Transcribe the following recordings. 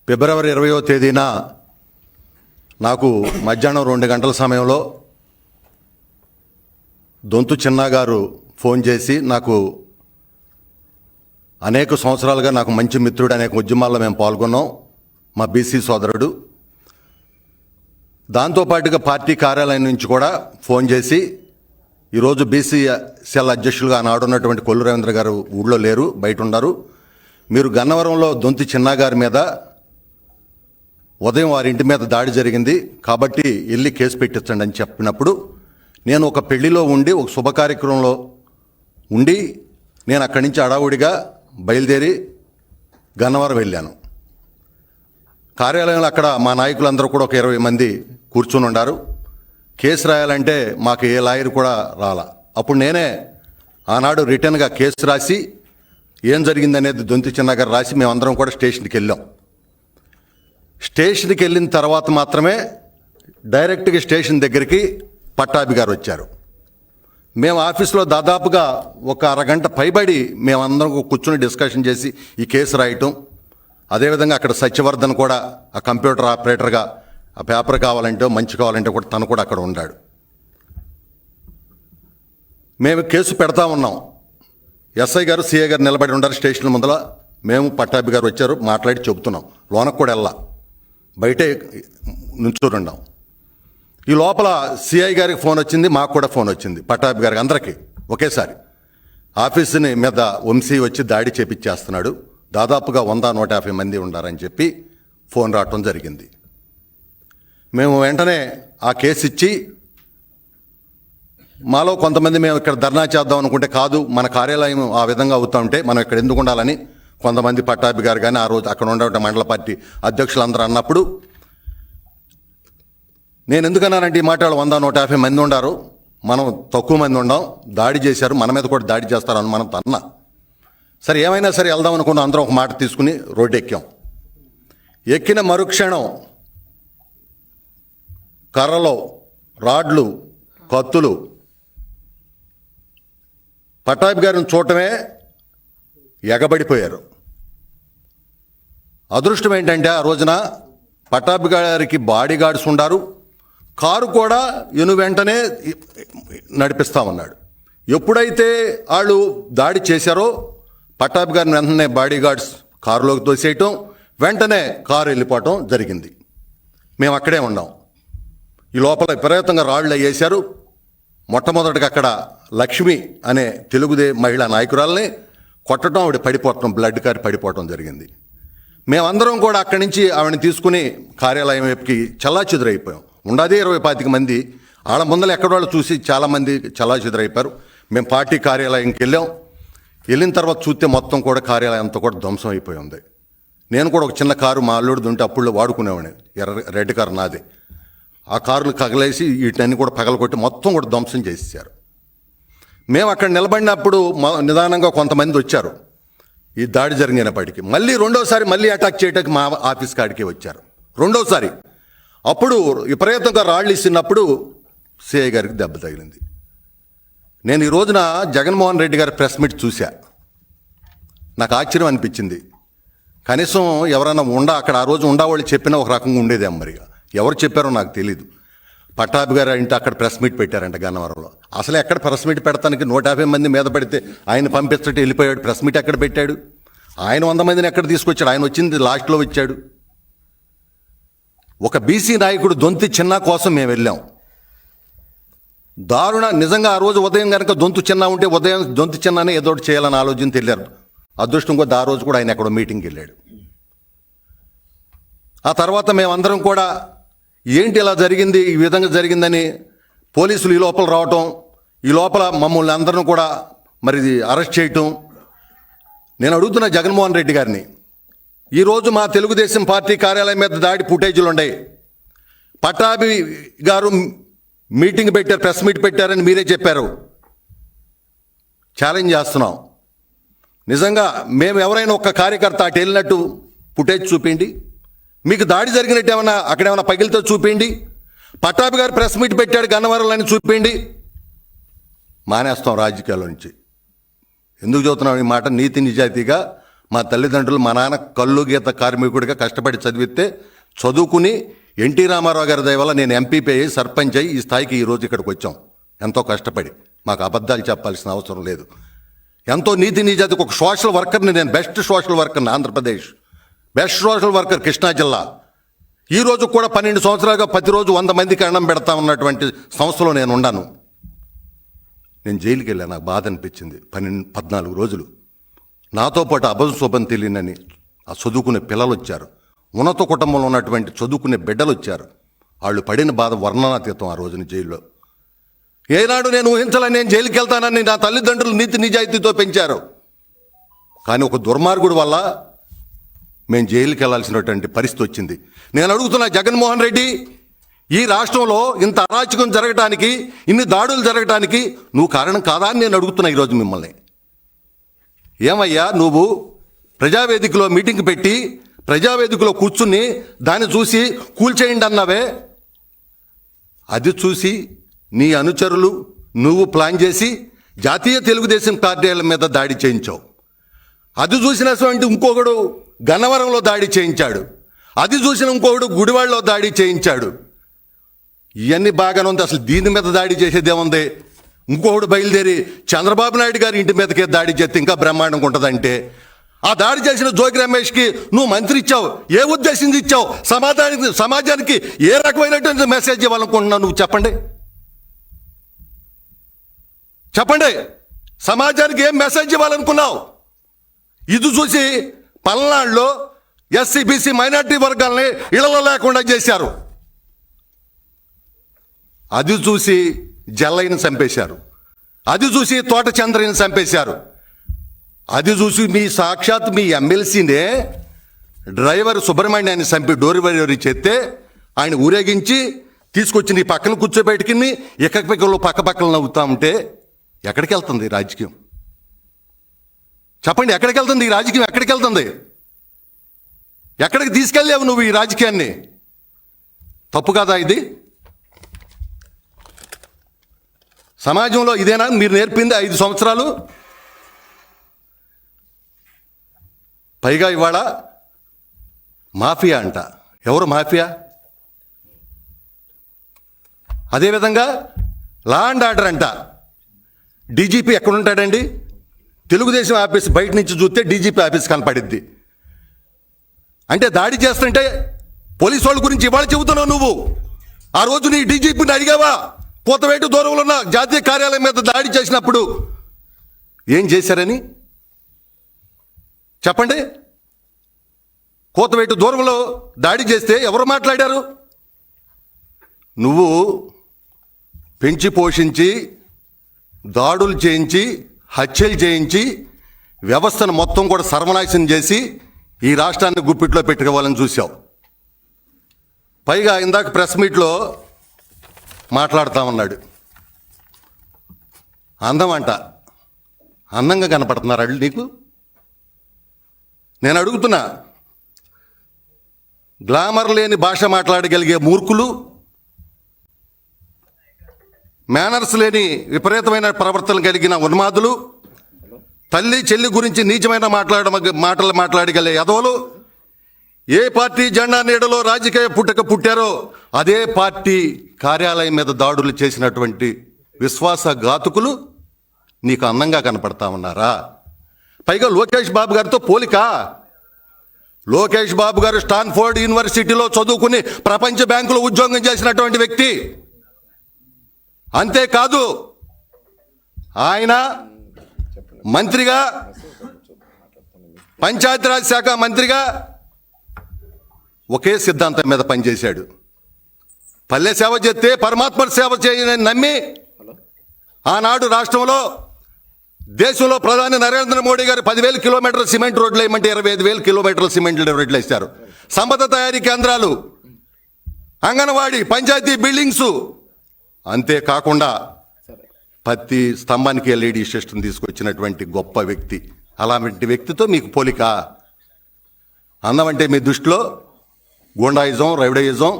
ఫిబ్రవరి 20వ తేదీన నాకు మధ్యాహ్నం 2 గంటల సమయంలో దొంతు చిన్న గారు ఫోన్ చేసి నాకు అనేక సంవత్సరాలుగా నాకు మంచి మిత్రుడు, అనేక ఉద్యమాల్లో మేము పాల్గొన్నాం, మా బీసీ సోదరుడు. దాంతోపాటుగా పార్టీ కార్యాలయం నుంచి కూడా ఫోన్ చేసి ఈరోజు బీసీ సెల్ అధ్యక్షులుగా ఆనాడు ఉన్నటువంటి కొల్లు రవీంద్ర గారు ఊళ్ళో లేరు, బయట ఉన్నారు. మీరు గన్నవరంలో దొంతి చిన్న గారి మీద ఉదయం వారి ఇంటి మీద దాడి జరిగింది కాబట్టి వెళ్ళి కేసు పెట్టించండి అని చెప్పినప్పుడు, నేను ఒక పెళ్లిలో ఉండి ఒక శుభ కార్యక్రమంలో ఉండి నేను అక్కడి నుంచి అడావుడిగా బయలుదేరి గన్నవరం వెళ్ళాను. కార్యాలయంలో అక్కడ మా నాయకులందరూ కూడా ఒక 20 మంది కూర్చుని ఉన్నారు. కేసు రాయాలంటే మాకు ఏ లాయర్ కూడా రాలా. అప్పుడు నేనే ఆనాడు రిటర్న్గా కేసు రాసి ఏం జరిగిందనేది దొంతి చిన్న గారు రాసి మేమందరం కూడా స్టేషన్కి వెళ్ళాం. స్టేషన్కి వెళ్ళిన తర్వాత మాత్రమే డైరెక్ట్గా స్టేషన్ దగ్గరికి పట్టాభి గారు వచ్చారు. మేము ఆఫీస్లో దాదాపుగా ఒక అరగంట పైబడి మేమందరం కూర్చొని డిస్కషన్ చేసి ఈ కేసు రాయటం. అదేవిధంగా అక్కడ సత్యవర్ధన్ కూడా ఆ కంప్యూటర్ ఆపరేటర్గా ఆ పేపర్ కావాలంటే మంచి కావాలంటే కూడా తను కూడా అక్కడ ఉన్నాడు. మేము కేసు పెడతా ఉన్నాం. ఎస్ఐ గారు సిఐ గారు నిలబడి ఉన్నారు స్టేషన్ ముందర. మేము పట్టాభి గారు వచ్చారు, మాట్లాడి చెబుతున్నాం. లోనకు కూడా వెళ్ళా, బయటే నుంచున్నాం. ఈ లోపల సిఐ గారికి ఫోన్ వచ్చింది, మాకు కూడా ఫోన్ వచ్చింది, పట్టాభి గారికి, అందరికీ ఒకేసారి. ఆఫీసుని మీద వంశీ వచ్చి దాడి చేపించేస్తున్నాడు, దాదాపుగా 100-150 మంది ఉన్నారని చెప్పి ఫోన్ రావటం జరిగింది. మేము వెంటనే ఆ కేసు ఇచ్చి, మాలో కొంతమంది మేము ఇక్కడ ధర్నా చేద్దాం అనుకుంటే కాదు, మన కార్యాలయం ఆ విధంగా అవుతూ ఉంటే మనం ఇక్కడ ఎందుకు ఉండాలని కొంతమంది పట్టాభి గారు కానీ ఆ రోజు అక్కడ ఉండే మండల పార్టీ అధ్యక్షులందరూ అన్నప్పుడు, నేను ఎందుకన్నానంటే ఈ మాట, 100-150 మంది ఉన్నారు, మనం తక్కువ మంది ఉండం, దాడి చేశారు, మన మీద కూడా దాడి చేస్తారు అనుమానంతో అన్నా. సరే ఏమైనా సరే వెళ్దాం అనుకున్న అందరం ఒక మాట తీసుకుని రోడ్డు ఎక్కాం. ఎక్కిన మరుక్షణం కర్రలు, రాడ్లు, కత్తులు. పట్టాభి గారిని చూడటమే ఎగబడిపోయారు. అదృష్టం ఏంటంటే ఆ రోజున పట్టాభి గారికి బాడీ గార్డ్స్ ఉండారు, కారు కూడా వెంటనే నడిపిస్తామన్నాడు. ఎప్పుడైతే వాళ్ళు దాడి చేశారో పట్టాభి గారిని వెంటనే బాడీ గార్డ్స్ కారులోకి తోసేయటం, వెంటనే కారు వెళ్ళిపోవటం జరిగింది. మేము అక్కడే ఉన్నాం. ఈ లోపల విపరీతంగా రాళ్ళు వేశారు. మొట్టమొదటిగా అక్కడ లక్ష్మి అనే తెలుగుదే మహిళా నాయకురాలని కొట్టడం, ఆవిడ పడిపోవటం, బ్లడ్ కారి పడిపోవటం జరిగింది. మేమందరం కూడా అక్కడి నుంచి ఆవిడని తీసుకుని కార్యాలయం వైపుకి చల్లాచెదురైపోయాం. ఉండదే 20-25 మంది. వాళ్ళ ముందర ఎక్కడోళ్ళు చూసి చాలామంది చల్లాచెదురైపోయారు. మేము పార్టీ కార్యాలయంకి వెళ్ళాం. వెళ్ళిన తర్వాత చూస్తే మొత్తం కూడా కార్యాలయం అంతా కూడా ధ్వంసం అయిపోయి ఉంది. నేను కూడా ఒక చిన్న కారు మా అల్లుడిది ఉంటే అప్పుడు వాడుకునేవాడిని, రెడ్ కారు నాదే. ఆ కారులు కగలేసి వీటిని కూడా పగలగొట్టి మొత్తం కూడా ధ్వంసం చేసేసారు. మేము అక్కడ నిలబడినప్పుడు నిదానంగా కొంతమంది వచ్చారు. ఈ దాడి జరిగినప్పటికీ మళ్ళీ రెండోసారి మళ్ళీ అటాక్ చేయడానికి మా ఆఫీస్ కాడికి వచ్చారు. రెండోసారి అప్పుడు విపరీతంగా రాళ్ళు ఇస్తున్నప్పుడు సిఐ గారికి దెబ్బ తగిలింది. నేను ఈ రోజున జగన్మోహన్ రెడ్డి గారి ప్రెస్ మీట్ చూశా. నాకు ఆశ్చర్యం అనిపించింది. కనీసం ఎవరైనా అక్కడ ఆ రోజు ఉండేవాళ్ళు చెప్పినా ఒక రకంగా ఉండేదేమో. మరిగా ఎవరు చెప్పారో నాకు తెలీదు. పట్టాభి గారు అంటే అక్కడ ప్రెస్ మీట్ పెట్టారంట గన్నవరంలో. అసలు ఎక్కడ ప్రెస్ మీట్ పెడతానికి 150 మంది మీద పడితే ఆయన పంపించట్టు వెళ్ళిపోయాడు. ప్రెస్ మీట్ ఎక్కడ పెట్టాడు? ఆయన 100 మందిని ఎక్కడ తీసుకొచ్చాడు? ఆయన వచ్చింది లాస్ట్లో వచ్చాడు. ఒక బీసీ నాయకుడు దొంతి చిన్న కోసం మేము వెళ్ళాం. దారుణ నిజంగా ఆ రోజు ఉదయం కనుక దొంతు చిన్న ఉంటే ఉదయం దొంతి చిన్ననే ఏదో ఒకటి చేయాలని ఆలోచన తెలియారు. అదృష్టం కొద్ది ఆ రోజు కూడా ఆయన ఎక్కడో మీటింగ్కి వెళ్ళాడు. ఆ తర్వాత మేమందరం కూడా ఏంటి ఇలా జరిగింది, ఈ విధంగా జరిగిందని పోలీసులు ఈ లోపల రావటం, ఈ లోపల మమ్మల్ని అందరం కూడా మరి అరెస్ట్ చేయటం. నేను అడుగుతున్నా జగన్మోహన్ రెడ్డి గారిని, ఈరోజు మా తెలుగుదేశం పార్టీ కార్యాలయం మీద దాడి ఫుటేజీలు ఉన్నాయి. పట్టాభి గారు మీటింగ్ పెట్టారు, ప్రెస్ మీట్ పెట్టారని మీరే చెప్పారు. ఛాలెంజ్ చేస్తున్నాం. నిజంగా మేము ఎవరైనా ఒక కార్యకర్త అటు వెళ్ళినట్టు ఫుటేజ్ చూపిండి. మీకు దాడి జరిగినట్టు ఏమన్నా అక్కడేమన్నా పగిలితో చూపిండి. పట్టాభి గారు ప్రెస్ మీట్ పెట్టాడు గన్నవరంలో చూపిండి. మానేస్తాం రాజకీయాల నుంచి. ఎందుకు చెబుతున్నాం ఈ మాట? నీతి నిజాయితీగా మా తల్లిదండ్రులు, మా నాన్న కల్లు గీత కార్మికుడిగా కష్టపడి చదివితే చదువుకుని ఎన్టీ రామారావు గారి దయ వల్ల నేను ఎంపీపీ అయ్యి సర్పంచ్ అయ్యి ఈ స్థాయికి ఈరోజు ఇక్కడికి వచ్చాం. ఎంతో కష్టపడి, మాకు అబద్ధాలు చెప్పాల్సిన అవసరం లేదు. ఎంతో నీతి నిజాతికి ఒక సోషల్ వర్కర్ని నేను, బెస్ట్ సోషల్ వర్కర్ని Andhra Pradesh, best social worker Krishna జిల్లా. ఈరోజు కూడా 12 సంవత్సరాలుగా ప్రతిరోజు 100 మందికి అన్నం పెడతా ఉన్నటువంటి సంస్థలో నేను ఉన్నాను. నేను జైలుకి వెళ్ళాను, నాకు బాధ అనిపించింది. 14 రోజులు నాతో పాటు అభం శుభం తెలియనని ఆ చదువుకునే పిల్లలు వచ్చారు, ఉన్నత కుటుంబంలో ఉన్నటువంటి చదువుకునే బిడ్డలు వచ్చారు. వాళ్ళు పడిన బాధ వర్ణనాతీతం. ఆ రోజున జైల్లో ఏనాడు నేను ఊహించాలని నేను జైలుకి వెళ్తానని నా తల్లిదండ్రులు నీతి నిజాయితీతో పెంచారు. కానీ ఒక దుర్మార్గుడు వల్ల మేము జైలుకి వెళ్ళాల్సినటువంటి పరిస్థితి వచ్చింది. నేను అడుగుతున్నా, జగన్మోహన్ రెడ్డి, ఈ రాష్ట్రంలో ఇంత అరాచకం జరగటానికి, ఇన్ని దాడులు జరగటానికి నువ్వు కారణం కాదా అని నేను అడుగుతున్నా ఈరోజు మిమ్మల్ని. ఏమయ్యా, నువ్వు ప్రజావేదికలో మీటింగ్ పెట్టి ప్రజావేదికలో కూర్చుని దాన్ని చూసి కూల్చేయండి అన్నావే, అది చూసి నీ అనుచరులు నువ్వు ప్లాన్ చేసి జాతీయ తెలుగుదేశం కార్యాలయం మీద దాడి చేయించావు. అది చూసినటువంటి ఇంకొకడు గన్నవరంలో దాడి చేయించాడు. అది చూసిన ఇంకొకడు గుడివాడలో దాడి చేయించాడు. ఇవన్నీ బాగానే ఉంది. అసలు దీని మీద దాడి చేసేదేముంది? ఇంకొకడు బయలుదేరి చంద్రబాబు నాయుడు గారి ఇంటి మీదకే దాడి చేస్తే ఇంకా బ్రహ్మాండంగా ఉంటుందంటే, ఆ దాడి చేసిన జోగి రమేష్కి నువ్వు మంత్రి ఇచ్చావు. ఏ ఉద్దేశించి ఇచ్చావు? సమాజానికి ఏ రకమైనటువంటి మెసేజ్ ఇవ్వాలనుకుంటున్నావు నువ్వు చెప్పండి. సమాజానికి ఏం మెసేజ్ ఇవ్వాలనుకున్నావు? ఇది చూసి పల్నాడులో ఎస్సీ బీసీ మైనార్టీ వర్గాల్ని ఇళ్లలో లేకుండా చేశారు. అది చూసి జల్లయ్యని చంపేశారు. అది చూసి తోట చంద్రని చంపేశారు. అది చూసి సాక్షాత్ మీ ఎమ్మెల్సీనే డ్రైవర్ సుబ్రహ్మణ్యాన్ని చంపి డోర్ డెలివరీ చేస్తే ఆయన ఊరేగించి తీసుకొచ్చి నీ పక్కన కూర్చోబెట్టుకుని ఎక్కడికల్లో పక్కపక్కన నవ్వుతా ఉంటే ఎక్కడికి వెళ్తుంది రాజకీయం? చెప్పండి, ఎక్కడికి వెళ్తుంది ఈ రాజకీయం? ఎక్కడికి వెళ్తుంది? ఎక్కడికి తీసుకెళ్ళావు నువ్వు ఈ రాజకీయాన్ని? తప్పు కాదా ఇది? సమాజంలో ఇదేనా మీరు నేర్పింది 5 సంవత్సరాలు? పైగా ఇవాళ మాఫియా అంట. ఎవరు మాఫియా? అదేవిధంగా లా అండ్ ఆర్డర్ అంట. డీజీపీ ఎక్కడుంటాడండి? తెలుగుదేశం ఆఫీస్ బయట నుంచి చూస్తే డీజీపీ ఆఫీస్ కనపడిద్ది. అంటే దాడి చేస్తుంటే పోలీసు వాళ్ళ గురించి ఇవాళ చెబుతున్నావు నువ్వు. ఆ రోజు నీ డీజీపీని అడిగావా? కోతవేటు దూరంలో ఉన్న జాతీయ కార్యాలయం మీద దాడి చేసినప్పుడు ఏం చేశారని చెప్పండి. కోతవేటు దూరంలో దాడి చేస్తే ఎవరు మాట్లాడారు? నువ్వు పెంచి పోషించి దాడులు చేయించి హత్యలు చేయించి వ్యవస్థను మొత్తం కూడా సర్వనాశనం చేసి ఈ రాష్ట్రాన్ని గుప్పిట్లో పెట్టుకోవాలని చూసావు. పైగా ఇందాక ప్రెస్ మీట్లో మాట్లాడుతూ ఉన్నాడు. అందం అంట. అందంగా కనపడుతున్నారు వాళ్ళు నీకు? నేను అడుగుతున్నా, గ్లామర్ లేని భాష మాట్లాడగలిగే మూర్ఖులు, మేనర్స్ లేని విపరీతమైన ప్రవర్తన కలిగిన ఉన్మాదులు, తల్లి చెల్లి గురించి నీచమైన మాటలు మాట్లాడగలిగే యదవలు, ఏ పార్టీ జెండా నీడలో రాజకీయ పుట్టారో అదే పార్టీ కార్యాలయం మీద దాడులు చేసినటువంటి విశ్వాసఘాతుకులు నీకు అందంగా కనపడతా ఉన్నారా? పైగా లోకేష్ బాబు గారితో పోలిక. లోకేష్ బాబు గారు స్టాన్ఫోర్డ్ యూనివర్సిటీలో చదువుకుని ప్రపంచ బ్యాంకులో ఉద్యోగం చేసినటువంటి వ్యక్తి. అంతేకాదు ఆయన మంత్రిగా, పంచాయతీరాజ్ శాఖ మంత్రిగా ఒకే సిద్ధాంతం మీద పనిచేశాడు. పల్లె సేవ చేస్తే పరమాత్మ సేవ చేయని నమ్మి ఆనాడు రాష్ట్రంలో, దేశంలో ప్రధాని నరేంద్ర మోడీ గారు 10,000 కిలోమీటర్ల సిమెంట్ రోడ్లు వేయమంటే 25,000 కిలోమీటర్ల సిమెంట్ రోడ్లు వేశారు. సంపద తయారీ కేంద్రాలు, అంగన్వాడీ, పంచాయతీ బిల్డింగ్స్, అంతేకాకుండా ప్రతి స్తంభానికి ఎల్ఈడి సిస్టమ్ తీసుకొచ్చినటువంటి గొప్ప వ్యక్తి. అలాంటి వ్యక్తితో మీకు పోలిక? అందం అంటే మీ దృష్టిలో గూండాయిజం, రౌడీయిజం,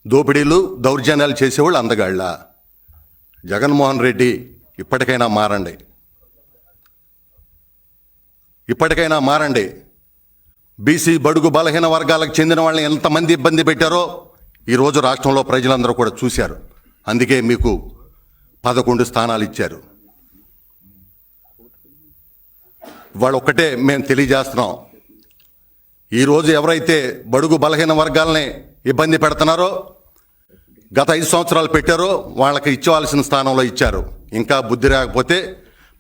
దోపిడీలు, దౌర్జన్యాలు చేసేవాళ్ళు అందగాళ్ళ? జగన్మోహన్ రెడ్డి ఇప్పటికైనా మారండి. ఇప్పటికైనా మారండి. బీసీ బడుగు బలహీన వర్గాలకు చెందిన వాళ్ళని ఎంతమంది ఇబ్బంది పెట్టారో ఈరోజు రాష్ట్రంలో ప్రజలందరూ కూడా చూశారు. అందుకే మీకు 11 స్థానాలు ఇచ్చారు. ఇవాళ ఒక్కటే మేము తెలియజేస్తున్నాం, ఈరోజు ఎవరైతే బడుగు బలహీన వర్గాలని ఇబ్బంది పెడుతున్నారో, గత 5 సంవత్సరాలు పెట్టారో వాళ్ళకి ఇచ్చేవాల్సిన స్థానంలో ఇచ్చారు. ఇంకా బుద్ధి రాకపోతే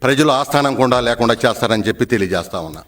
ప్రజలు ఆ స్థానం కూడా లేకుండా చేస్తారని చెప్పి తెలియజేస్తా ఉన్నా.